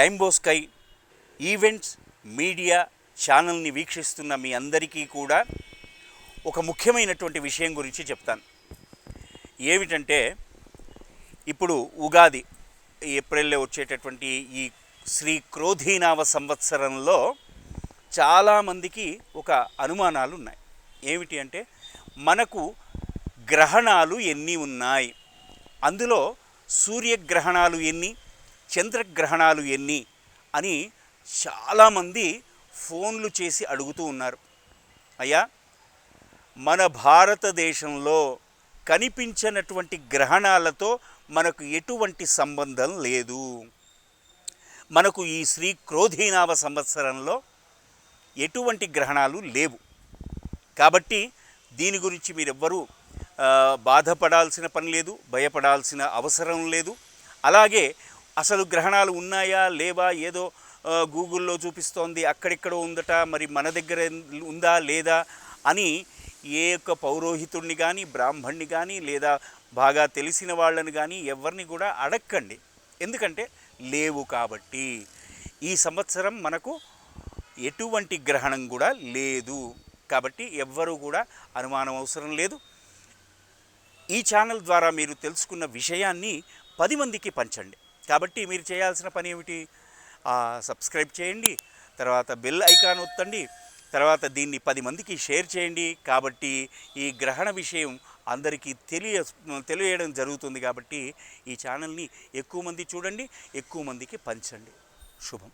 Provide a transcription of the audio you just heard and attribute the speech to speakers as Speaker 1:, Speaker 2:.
Speaker 1: Rainbow sky events media ఛానల్ని వీక్షిస్తున్న మీ అందరికీ కూడా ఒక ముఖ్యమైనటువంటి విషయం గురించి చెప్తాను. ఏమిటంటే, ఇప్పుడు ఉగాది ఏప్రిల్లో వచ్చేటటువంటి ఈ శ్రీ క్రోధీనామ సంవత్సరంలో చాలామందికి ఒక అనుమానాలు ఉన్నాయి. ఏమిటి అంటే, మనకు గ్రహణాలు ఎన్ని ఉన్నాయి, అందులో సూర్యగ్రహణాలు ఎన్ని, చంద్రగ్రహణాలు ఎన్ని అని చాలామంది ఫోన్లు చేసి అడుగుతూ ఉన్నారు. అయ్యా, మన భారతదేశంలో కనిపించినటువంటి గ్రహణాలతో మనకు ఎటువంటి సంబంధం లేదు. మనకు ఈ శ్రీ క్రోధీనామ సంవత్సరంలో ఎటువంటి గ్రహణాలు లేవు. కాబట్టి దీని గురించి మీరెవ్వరూ బాధపడాల్సిన పని లేదు, భయపడాల్సిన అవసరం లేదు. అలాగే అసలు గ్రహణాలు ఉన్నాయా లేవా, ఏదో గూగుల్లో చూపిస్తోంది, అక్కడిక్కడో ఉందట, మరి మన దగ్గర ఉందా లేదా అని ఏ యొక్క పౌరోహితుడిని కానీ, బ్రాహ్మణ్ణి కానీ, లేదా బాగా తెలిసిన వాళ్ళని కానీ ఎవరిని కూడా అడక్కండి. ఎందుకంటే లేవు. కాబట్టి ఈ సంవత్సరం మనకు ఎటువంటి గ్రహణం కూడా లేదు. కాబట్టి ఎవ్వరూ కూడా అనుమానం అవసరం లేదు. ఈ ఛానల్ ద్వారా మీరు తెలుసుకున్న విషయాన్ని 10 మందికి పంచండి. కాబట్టి మీరు చేయాల్సిన పని ఏమిటి? సబ్స్క్రైబ్ చేయండి, తర్వాత బెల్ ఐకాన్ ఒత్తండి, తర్వాత దీన్ని 10 మందికి షేర్ చేయండి. కాబట్టి ఈ గ్రహణ విషయం అందరికీ తెలియడం జరుగుతుంది. కాబట్టి ఈ ఛానల్ని ఎక్కువ మంది చూడండి, ఎక్కువ మందికి పంచండి. శుభం.